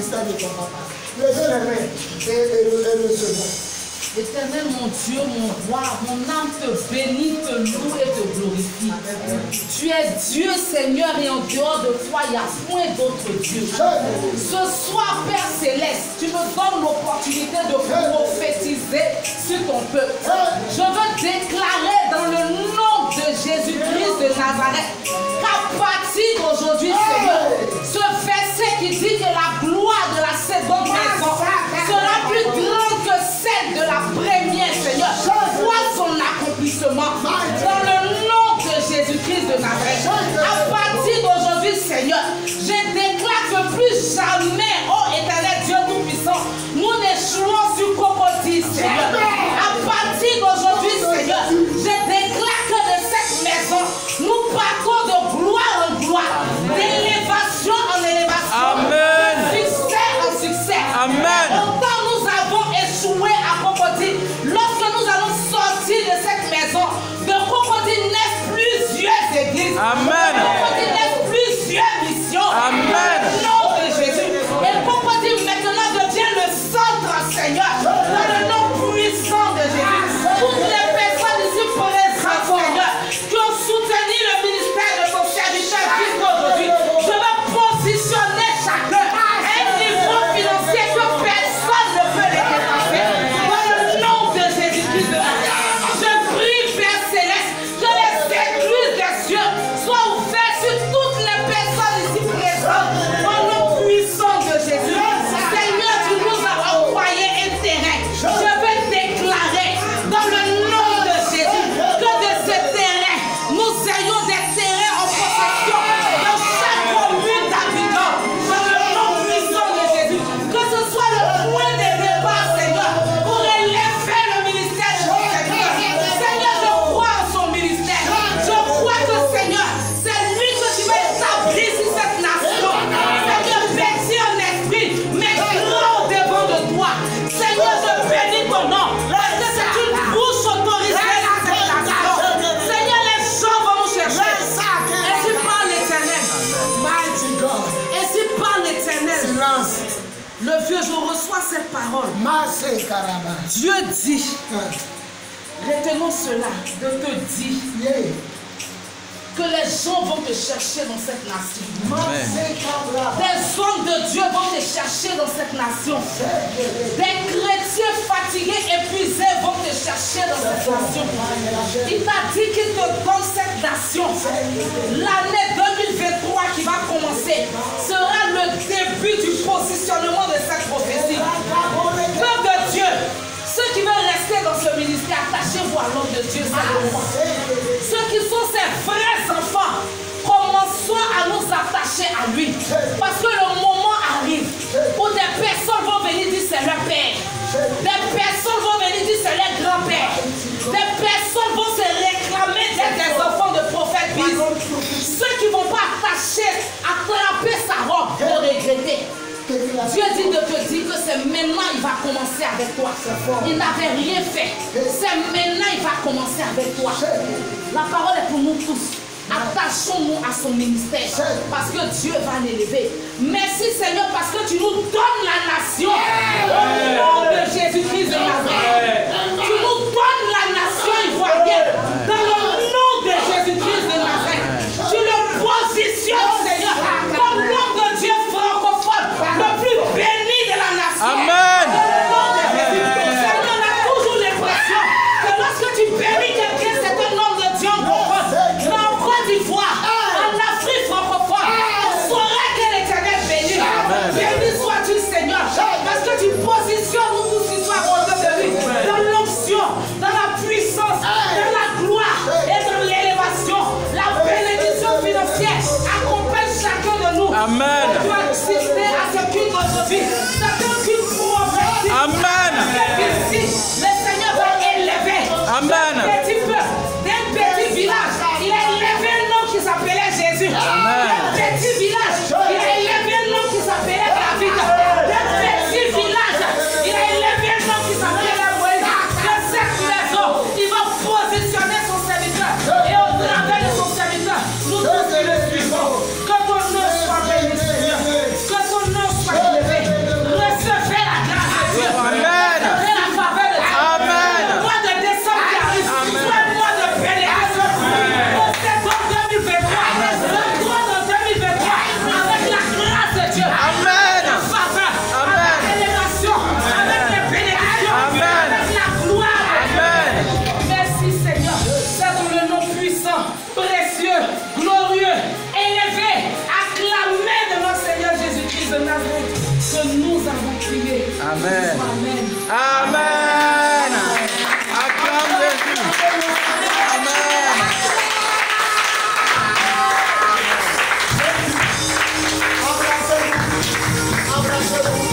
ministère de ton papa. Levez les mains et recevons. Éternel, mon Dieu, mon roi, mon âme te bénit, te loue et te glorifie. Tu es Dieu, Seigneur, et en dehors de toi, il n'y a point d'autre Dieu. Ce soir, Père Céleste, tu me donnes l'opportunité de prophétiser sur ton peuple. Je veux déclarer dans le nom de Jésus-Christ de Nazareth qu'à partir d'aujourd'hui, Seigneur, ce verset qui dit que la gloire de la seconde maison sera plus grande que celle de la première, Seigneur, vois son accomplissement dans le nom de Jésus-Christ de Nazareth. À partir d'aujourd'hui, Seigneur, je déclare que plus jamais, oh éternel Dieu Tout-Puissant, nous n'échouons sur Cocody, Seigneur. À partir d'aujourd'hui, Seigneur, je déclare que de cette maison, nous partons de gloire en gloire, d'élévation en élévation, de succès en succès. Amen. Autant nous avons échoué à Cocody, lorsque nous allons sortir de cette maison, de Cocody naissent plusieurs églises. Amen. De Cocody naissent plusieurs missions. Amen. Au nom de Jésus. Et Cocody maintenant devient le centre, Seigneur, dans le nom puissant de Jésus. Toutes les personnes ici présentes, Seigneur, qui ont soutenu le ministère de ton serviteur jusqu'à aujourd'hui, je vais positionner chacun à un niveau financier que personne ne peut les dépasser. Dans le nom de Jésus-Christ de Nazareth, je prie, Père Céleste, que les écluses des cieux soient ouvertes sur toutes les personnes ici présentes. Au nom puissant de Jésus. Seigneur, tu nous as envoyé un terrain. Je vais déclarer dans le nom de Jésus que de ce terrain, nous ayons des terrains en possession dans chaque commune d'Abidjan. Dans le nom puissant de Jésus. Que ce soit le point de départ, Seigneur, pour élever le ministère de ton Seigneur. Seigneur, je crois en son ministère. Je crois que, Seigneur, c'est lui que tu vas établir sur cette nation. Seigneur, petit en esprit, mais grand devant de toi. Seigneur, je bénis ton nom. Parce que c'est une bouche autorisée dans cette nation. Seigneur, les gens vont nous chercher. Ainsi parle l'Éternel. Mighty God. Ainsi parle l'Éternel. Silence. Le vieux, je reçois cette parole. Massé Karaba. Dieu dit, retenons cela, de te dire Yeah. que les gens vont te chercher dans cette nation. Massé Karaba. Des hommes de Dieu vont te chercher dans cette nation. Des chrétiens fatigués, épuisés vont te chercher dans cette nation. Il t'a dit qu'il te donne cette nation. L'année 2023 qui va commencer sera le début du positionnement de cette prophétie. Peuple de Dieu, ceux qui veulent rester dans ce ministère, attachez-vous à l'homme de Dieu, c'est le roi. Ceux qui sont ses vrais enfants, commençons à nous attacher à lui. Parce que le moment arrive où des personnes vont venir dire c'est leur père. Des personnes vont venir dire c'est leur grand-père. Des personnes vont se réclamer d'être des enfants de prophète Biz. Ceux qui ne vont pas attraper sa robe vont regretter. Dieu dit de te dire que c'est maintenant il va commencer avec toi. Il n'avait rien fait. C'est maintenant il va commencer avec toi. La parole est pour nous tous. Attachons-nous à son ministère parce que Dieu va l'élever. Merci Seigneur parce que tu nous donnes la nation. Au nom de Jésus-Christ de Nazareth. Tu nous donnes la nation ivoirienne. Dans le nom de Jésus-Christ de Nazareth. Tu le positionnes Seigneur comme l'homme de Dieu francophone, le plus béni de la nation. Amen. Seigneur, on a toujours l'impression que lorsque tu bénis quelqu'un, c'est un homme de Dieu francophone. Mais en Côte d'Ivoire, en Afrique francophone, on saurait que l'Éternel bénit. Béni sois-tu Seigneur, parce que tu positionnes nous tous qui soient au de lui, dans l'onction, dans la puissance, dans la gloire et dans l'élévation. La bénédiction financière accompagne chacun de nous. Amen. Tu as assisté à ce culte aujourd'hui. C'est un culte prophétique. Amen. Ici, le Seigneur va élever. Amen. Un petit peu d'un petit village. Il a élevé un homme qui s'appelait Jésus. Amen. D'un petit village. Il a élevé un homme qui s'appelait David. D'un petit village. Il a élevé un homme qui s'appelait Moïse. De cette maison, il va positionner son serviteur. Et au travers de son serviteur, nous tous qui le suivons. Que ton nom soit béni, Seigneur. que nous avons crié. Amen. Amen. Amen. Acclame Jésus. Amen. Embrassez-vous.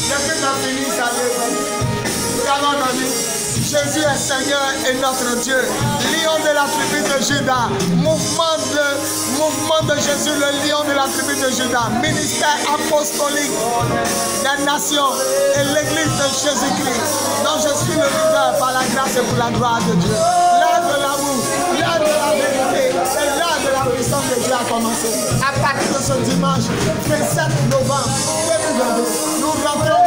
Jésus a fini sa œuvre. Nous avons entendu. Jésus est Seigneur et notre Dieu. Lion de la tribu de Juda. Mouvement de Jésus, le lion de la tribu de Juda. Ministère apostolique des nations et l'église de Jésus-Christ, dont je suis le leader par la grâce et pour la gloire de Dieu. L'heure de l'amour, l'heure de la vérité et l'heure de la puissance de Dieu a commencé. À partir de ce dimanche, 27 novembre 2022, nous rentrons